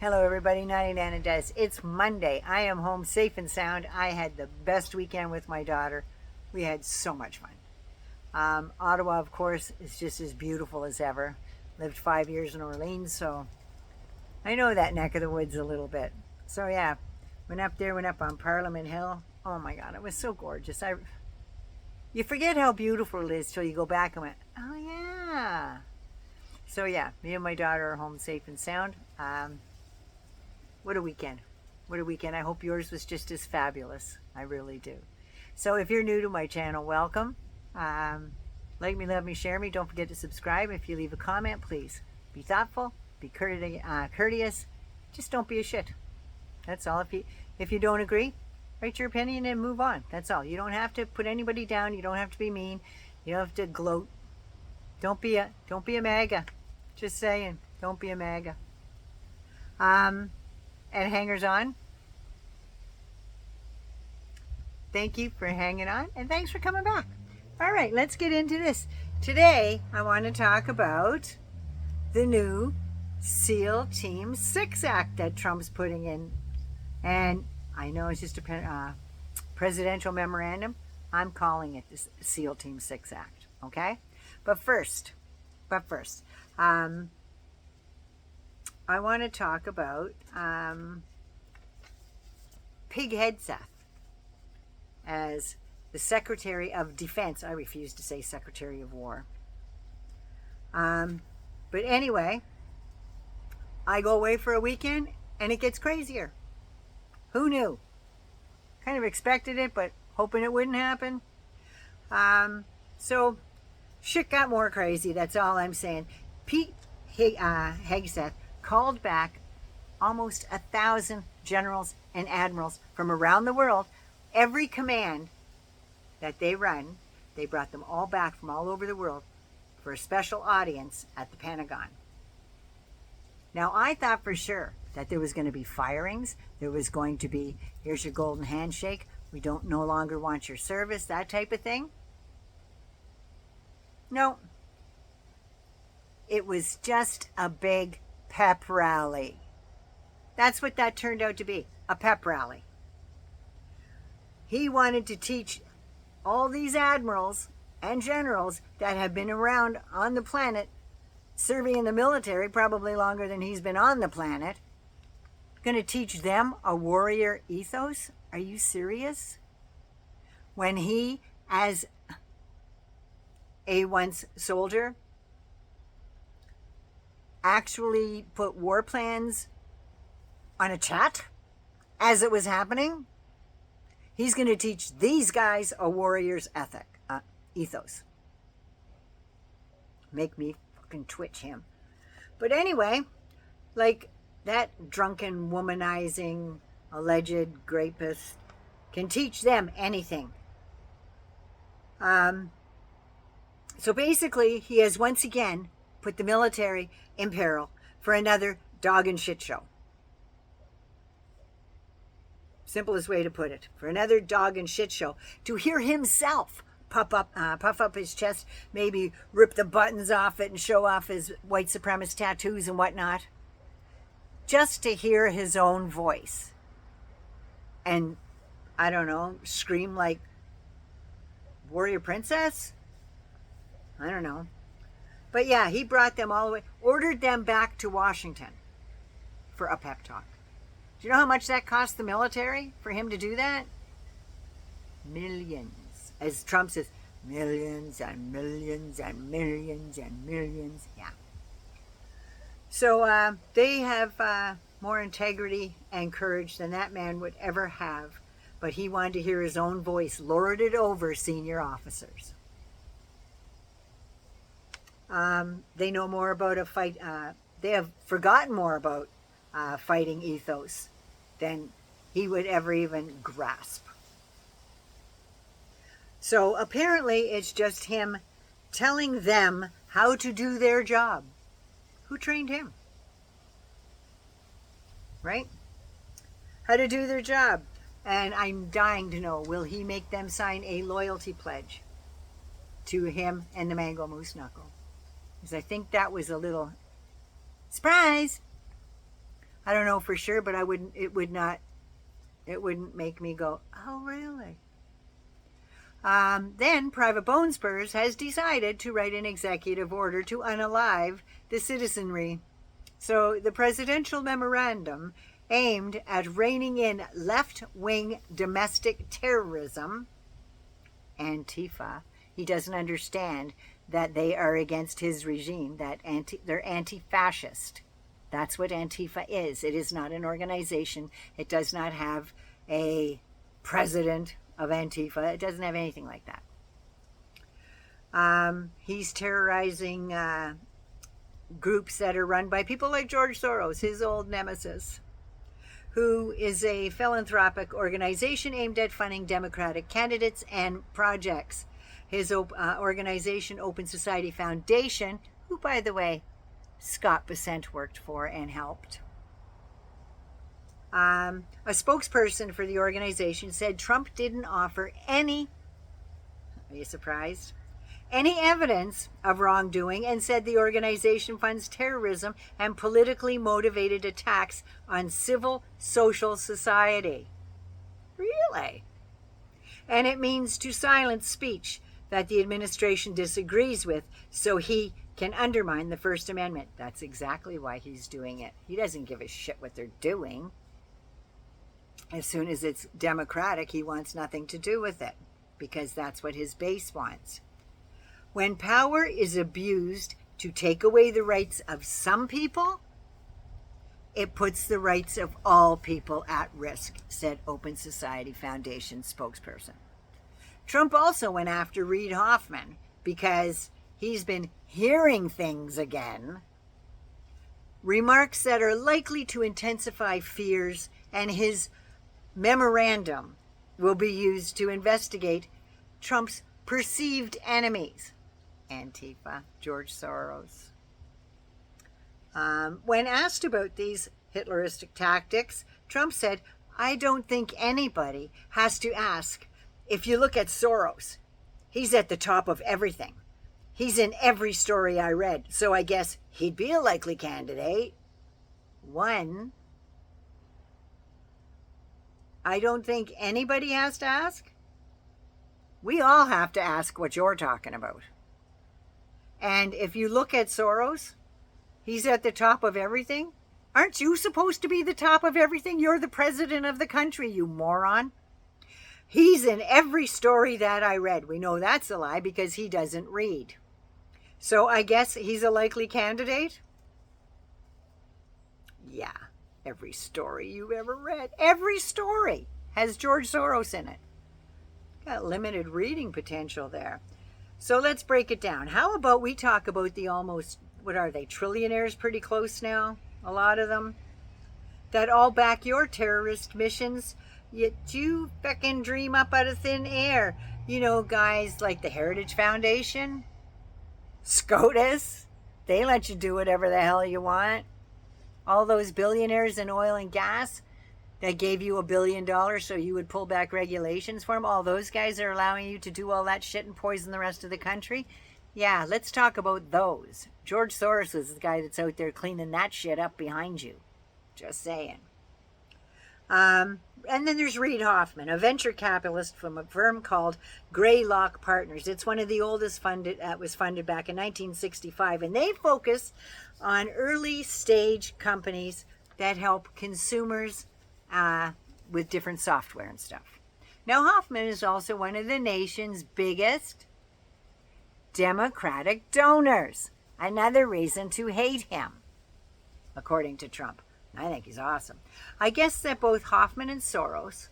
Hello everybody, Naughty Nana Does. It's Monday. I am home safe and sound. I had the best weekend with my daughter. We had so much fun. Ottawa, of course, is just as beautiful as ever. Lived 5 years in Orleans, so I know that neck of the woods a little bit. So yeah, went up on Parliament Hill. Oh my God, it was so gorgeous. You forget how beautiful it is till you go back and went, oh yeah. So yeah, me and my daughter are home safe and sound. What a weekend. What a weekend. I hope yours was just as fabulous. I really do. So if you're new to my channel, welcome. Like me, love me, share me. Don't forget to subscribe. If you leave a comment, please be thoughtful, be courteous. Just don't be a shit. That's all. If you don't agree, write your opinion and move on. That's all. You don't have to put anybody down. You don't have to be mean. You don't have to gloat. Don't be a MAGA. Just saying. Don't be a MAGA. And hangers on, thank you for hanging on and thanks for coming back. All right, let's get into this. Today I want to talk about the new SEAL Team 6 Act that Trump's putting in. And I know it's just a presidential memorandum. I'm calling it the SEAL Team 6 Act, okay? But first, I want to talk about Pig Hegseth as the Secretary of Defense. I refuse to say Secretary of War. But anyway, I go away for a weekend and it gets crazier. Who knew? Kind of expected it, but hoping it wouldn't happen. So shit got more crazy. That's all I'm saying. Pete Hegseth called back almost 1,000 generals and admirals from around the world. Every command that they run, they brought them all back from all over the world for a special audience at the Pentagon. Now, I thought for sure that there was going to be firings. There was going to be, here's your golden handshake. We don't no longer want your service, that type of thing. No. It was just a big pep rally. That's what that turned out to be, a pep rally. He wanted to teach all these admirals and generals that have been around on the planet, serving in the military probably longer than he's been on the planet, going to teach them a warrior ethos? Are you serious? When he, as a once soldier, actually put war plans on a chat as it was happening, he's going to teach these guys a warrior's ethos. Make me fucking twitch him. But anyway, like that drunken, womanizing, alleged rapist can teach them anything. So basically, he has once again put the military in peril for another dog and shit show. Simplest way to put it. For another dog and shit show. To hear himself puff up his chest, maybe rip the buttons off it and show off his white supremacist tattoos and whatnot. Just to hear his own voice. And, I don't know, scream like warrior princess? I don't know. But yeah, he brought them all the way, ordered them back to Washington for a pep talk. Do you know how much that cost the military for him to do that? Millions. As Trump says, millions and millions and millions and millions. Yeah. So they have more integrity and courage than that man would ever have. But he wanted to hear his own voice lorded over senior officers. They know more about a fight. They have forgotten more about fighting ethos than he would ever even grasp. So apparently it's just him telling them how to do their job. Who trained him? Right? How to do their job. And I'm dying to know, will he make them sign a loyalty pledge to him and the Mango Moose Knuckle? Because I think that was a little surprise. I don't know for sure, but it wouldn't make me go, oh, really? Then Private Bone Spurs has decided to write an executive order to unalive the citizenry. So the presidential memorandum aimed at reining in left-wing domestic terrorism, Antifa. He doesn't understand that they are against his regime, that they're anti-fascist. That's what Antifa is. It is not an organization. It does not have a president of Antifa. It doesn't have anything like that. He's terrorizing groups that are run by people like George Soros, his old nemesis, who is a philanthropic organization aimed at funding Democratic candidates and projects. His organization, Open Society Foundation, who, by the way, Scott Bessent worked for and helped. A spokesperson for the organization said Trump didn't offer any, are you surprised? Any evidence of wrongdoing, and said the organization funds terrorism and politically motivated attacks on civil social society. Really? And it means to silence speech that the administration disagrees with, so he can undermine the First Amendment. That's exactly why he's doing it. He doesn't give a shit what they're doing. As soon as it's democratic, he wants nothing to do with it, because that's what his base wants. When power is abused to take away the rights of some people, it puts the rights of all people at risk, said Open Society Foundation spokesperson. Trump also went after Reid Hoffman because he's been hearing things again, remarks that are likely to intensify fears, and his memorandum will be used to investigate Trump's perceived enemies, Antifa, George Soros. When asked about these Hitleristic tactics, Trump said, I don't think anybody has to ask. If you look at Soros, he's at the top of everything. He's in every story I read, so I guess he'd be a likely candidate. One, I don't think anybody has to ask. We all have to ask what you're talking about. And if you look at Soros, he's at the top of everything. Aren't you supposed to be the top of everything? You're the president of the country, you moron. He's in every story that I read. We know that's a lie because he doesn't read. So I guess he's a likely candidate? Yeah, every story you've ever read, every story has George Soros in it. Got limited reading potential there. So let's break it down. How about we talk about the almost, what are they, trillionaires pretty close now? A lot of them. That all back your terrorist missions. Yet you fucking dream up out of thin air. You know, guys like the Heritage Foundation, SCOTUS, they let you do whatever the hell you want. All those billionaires in oil and gas that gave you $1 billion so you would pull back regulations for them, all those guys are allowing you to do all that shit and poison the rest of the country. Yeah, let's talk about those. George Soros is the guy that's out there cleaning that shit up behind you. Just saying. And then there's Reid Hoffman, a venture capitalist from a firm called Greylock Partners. It's one of the oldest was funded back in 1965, and they focus on early stage companies that help consumers with different software and stuff. Now, Hoffman is also one of the nation's biggest Democratic donors. Another reason to hate him, according to Trump. I think he's awesome. I guess that both Hoffman and Soros,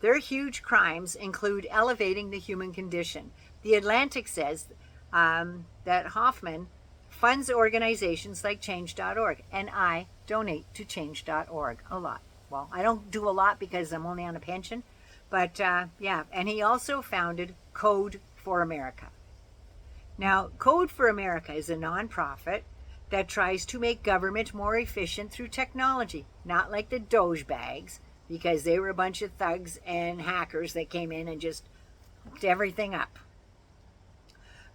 their huge crimes include elevating the human condition. The Atlantic says that Hoffman funds organizations like Change.org, and I donate to Change.org a lot. Well, I don't do a lot because I'm only on a pension, but yeah, and he also founded Code for America. Now, Code for America is a nonprofit that tries to make government more efficient through technology, not like the Doge bags, because they were a bunch of thugs and hackers that came in and just hooked everything up.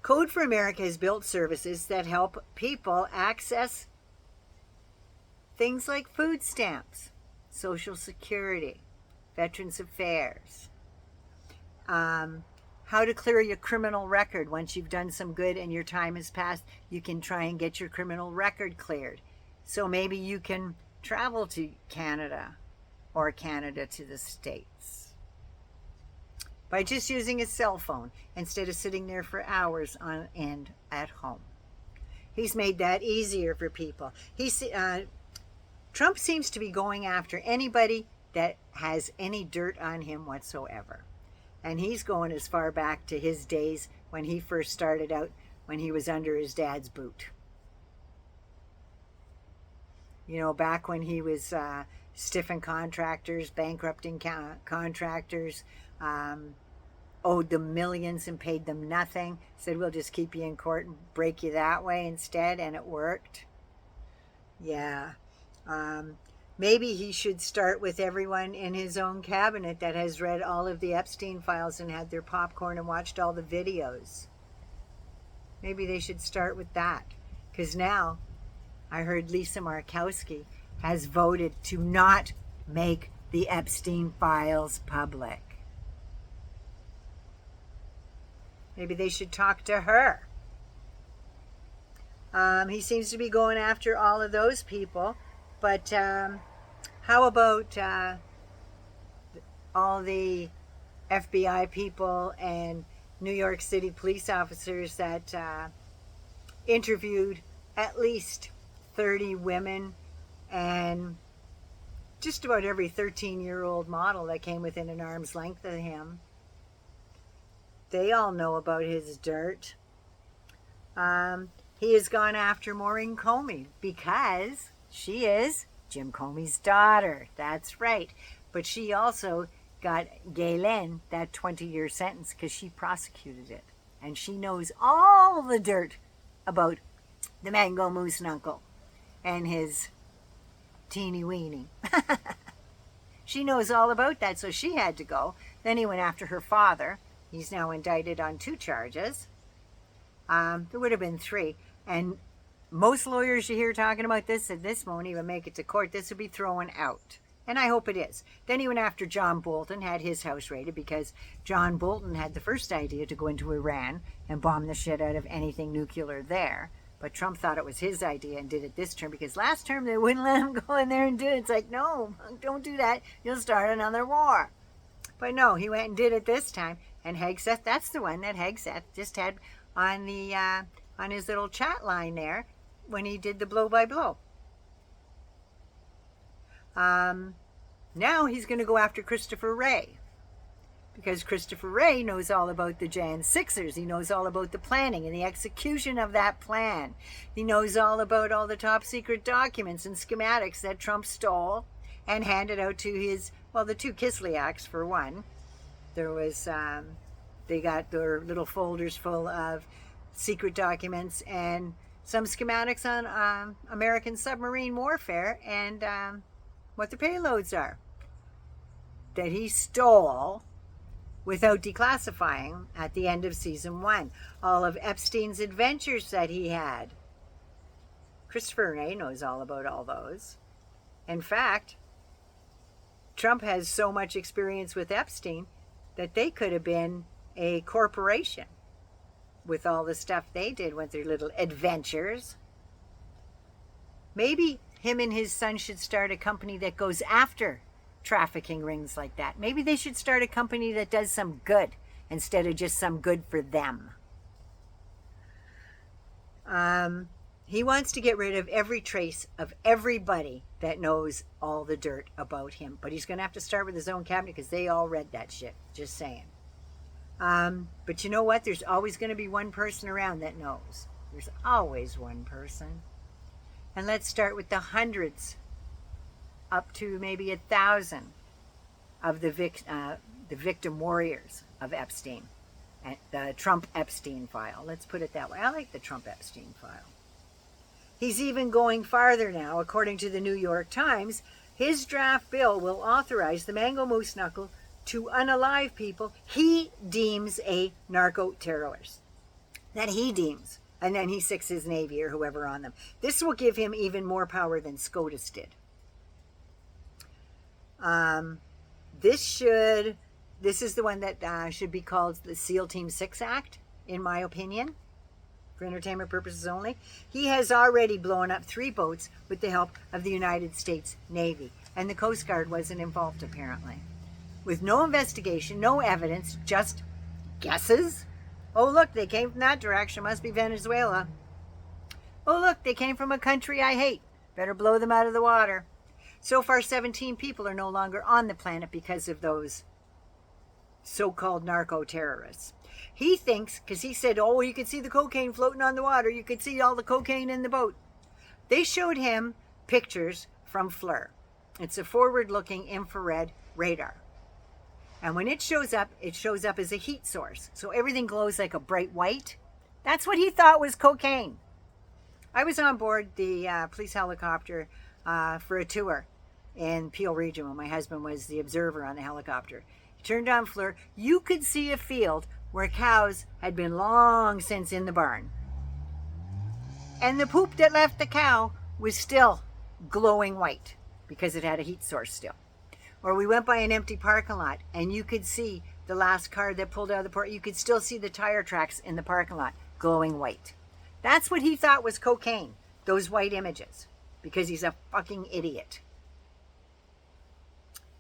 Code for America has built services that help people access things like food stamps, Social Security, Veterans Affairs, how to clear your criminal record. Once you've done some good and your time has passed, you can try and get your criminal record cleared. So maybe you can travel to Canada or Canada to the States by just using a cell phone instead of sitting there for hours on end at home. He's made that easier for people. Trump seems to be going after anybody that has any dirt on him whatsoever. And he's going as far back to his days when he first started out, when he was under his dad's boot. You know, back when he was stiffing contractors, bankrupting contractors, owed them millions and paid them nothing, said, we'll just keep you in court and break you that way instead, and it worked. Yeah. Maybe he should start with everyone in his own cabinet that has read all of the Epstein files and had their popcorn and watched all the videos. Maybe they should start with that. Because now, I heard Lisa Markowski has voted to not make the Epstein files public. Maybe they should talk to her. He seems to be going after all of those people. But how about all the FBI people and New York City police officers that interviewed at least 30 women and just about every 13-year-old model that came within an arm's length of him? They all know about his dirt. He has gone after Maureen Comey because she is Jim Comey's daughter. That's right. But she also got Galen that 20-year sentence because she prosecuted it. And she knows all the dirt about the Mango Moose Knuckle and his teeny weeny. She knows all about that, so she had to go. Then he went after her father. He's now indicted on 2 charges. There would have been 3. And most lawyers you hear talking about this said this won't even make it to court. This will be thrown out. And I hope it is. Then he went after John Bolton, had his house raided because John Bolton had the first idea to go into Iran and bomb the shit out of anything nuclear there. But Trump thought it was his idea and did it this term because last term they wouldn't let him go in there and do it. It's like, no, don't do that. You'll start another war. But no, he went and did it this time. And Hegseth, that's the one that Hegseth just had on the on his little chat line there when he did the blow-by-blow. Now he's going to go after Christopher Wray. Because Christopher Wray knows all about the Jan 6ers. He knows all about the planning and the execution of that plan. He knows all about all the top secret documents and schematics that Trump stole and handed out to his, well, the 2 Kislyaks for one. There was, they got their little folders full of secret documents and some schematics on American submarine warfare and what the payloads are that he stole without declassifying at the end of season 1. All of Epstein's adventures that he had. Christopher Wray knows all about all those. In fact, Trump has so much experience with Epstein that they could have been a corporation with all the stuff they did with their little adventures. Maybe him and his son should start a company that goes after trafficking rings like that. Maybe they should start a company that does some good instead of just some good for them. He wants to get rid of every trace of everybody that knows all the dirt about him. But he's going to have to start with his own cabinet because they all read that shit. Just saying. But you know what? There's always going to be one person around that knows. There's always one person. And let's start with the hundreds up to maybe 1,000 of the victim warriors of Epstein. And the Trump Epstein file. Let's put it that way. I like the Trump Epstein file. He's even going farther now. According to the New York Times, his draft bill will authorize the Mango Moose Knuckle to unalive people he deems a narco-terrorist. That he deems And then he sicks his Navy or whoever on them. This will give him even more power than SCOTUS did. This is the one that should be called the SEAL Team 6 Act, in my opinion, for entertainment purposes only. He has already blown up 3 boats with the help of the United States Navy. And the Coast Guard wasn't involved, apparently. With no investigation, no evidence, just guesses. Oh, look, they came from that direction. Must be Venezuela. Oh, look, they came from a country I hate. Better blow them out of the water. So far, 17 people are no longer on the planet because of those so-called narco-terrorists. He thinks, because he said, oh, you could see the cocaine floating on the water. You could see all the cocaine in the boat. They showed him pictures from FLIR. It's a forward-looking infrared radar. And when it shows up as a heat source. So everything glows like a bright white. That's what he thought was cocaine. I was on board the police helicopter for a tour in Peel Region when my husband was the observer on the helicopter. He turned on FLIR. You could see a field where cows had been long since in the barn. And the poop that left the cow was still glowing white because it had a heat source still. Or we went by an empty parking lot and you could see the last car that pulled out of the port. You could still see the tire tracks in the parking lot glowing white. That's what he thought was cocaine, those white images, because he's a fucking idiot.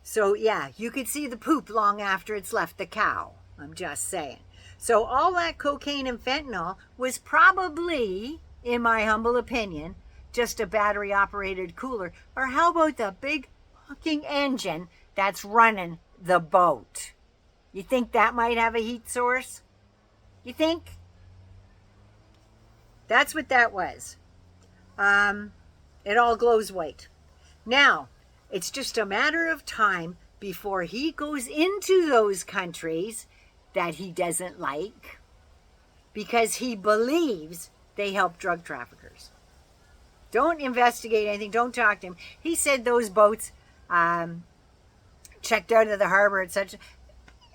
So yeah, you could see the poop long after it's left the cow. I'm just saying. So all that cocaine and fentanyl was probably, in my humble opinion, just a battery-operated cooler. Or how about the big fucking engine that's running the boat? You think that might have a heat source? You think? That's what that was. It all glows white. Now, it's just a matter of time before he goes into those countries that he doesn't like because he believes they help drug traffickers. Don't investigate anything. Don't talk to him. He said those boats checked out of the harbor at such.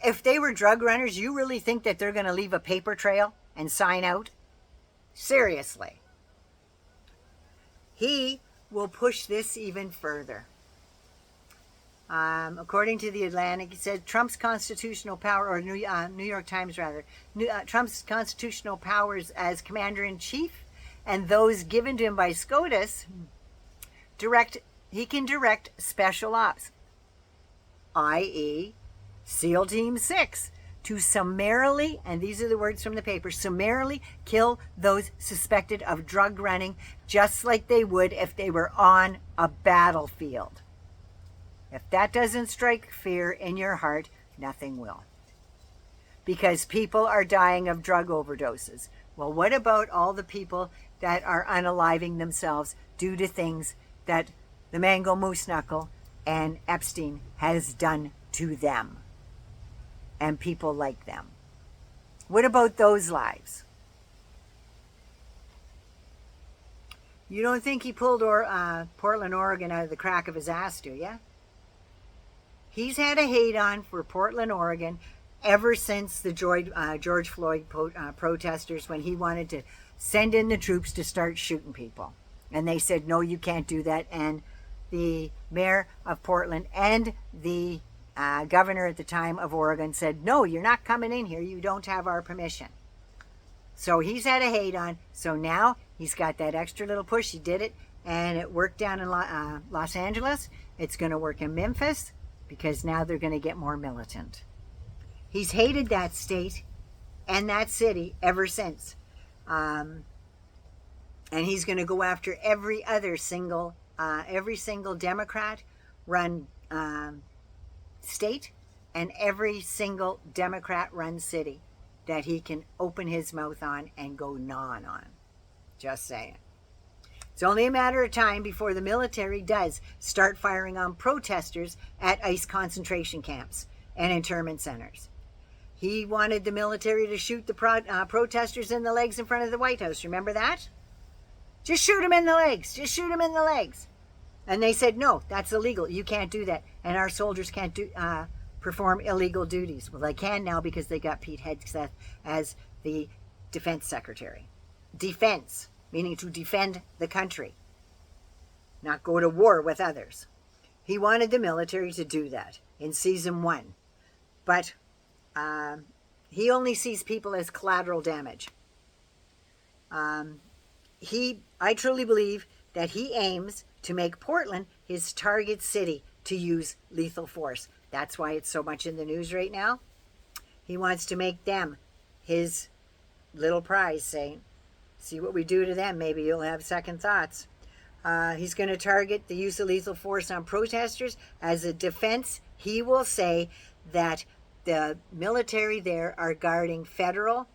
If they were drug runners, you really think that they're going to leave a paper trail and sign out? Seriously. He will push this even further. According to the Atlantic, he said Trump's constitutional power, or New York Times rather, Trump's constitutional powers as commander-in-chief and those given to him by SCOTUS, he can direct special ops, i.e. SEAL Team 6, to summarily, and these are the words from the paper, summarily kill those suspected of drug running just like they would if they were on a battlefield. If that doesn't strike fear in your heart, nothing will. Because people are dying of drug overdoses. Well, what about all the people that are unaliving themselves due to things that the Mango Moose Knuckle and Epstein has done to them? And people like them. What about those lives? You don't think he pulled Portland, Oregon out of the crack of his ass, do you? He's had a hate on for Portland, Oregon ever since the George Floyd protesters, when he wanted to send in the troops to start shooting people. And they said, no, you can't do that. And the mayor of Portland and the governor at the time of Oregon said, no, you're not coming in here. You don't have our permission. So he's had a hate on. So now he's got that extra little push. He did it, and it worked down in Los Angeles. It's going to work in Memphis because now they're going to get more militant. He's hated that state and that city ever since. And he's going to go after every single Democrat-run state and every single Democrat-run city that he can open his mouth on and go non on. Just saying. It's only a matter of time before the military does start firing on protesters at ICE concentration camps and internment centers. He wanted the military to shoot the protesters in the legs in front of the White House. Remember that? Just shoot them in the legs. Just shoot them in the legs. And they said, no, that's illegal. You can't do that. And our soldiers can't perform illegal duties. Well, they can now because they got Pete Hegseth as the defense secretary. defense, meaning to defend the country, not go to war with others. He wanted the military to do that in season 1. But he only sees people as collateral damage. I truly believe that he aims to make Portland his target city to use lethal force. That's why it's so much in the news right now. He wants to make them his little prize, saying, see what we do to them, maybe you'll have second thoughts. He's going to target the use of lethal force on protesters. As a defense, he will say that the military there are guarding federal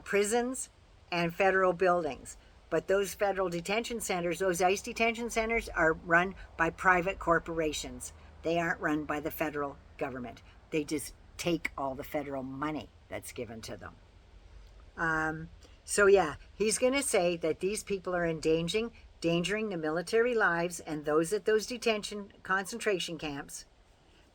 prisons and federal buildings. But those federal detention centers, those ICE detention centers, are run by private corporations. They aren't run by the federal government. They just take all the federal money that's given to them. So yeah, he's going to say that these people are endangering the military lives and those at those detention concentration camps,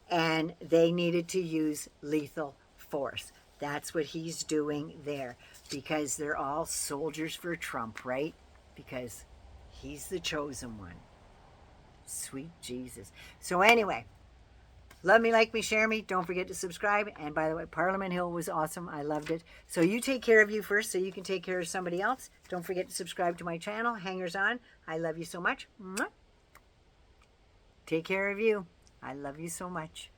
and they needed to use lethal force. That's what he's doing there, because they're all soldiers for Trump, right? Because he's the chosen one. Sweet Jesus. So anyway, love me, like me, share me. Don't forget to subscribe. And by the way, Parliament Hill was awesome. I loved it. So you take care of you first so you can take care of somebody else. Don't forget to subscribe to my channel. Hangers on. I love you so much. Take care of you. I love you so much.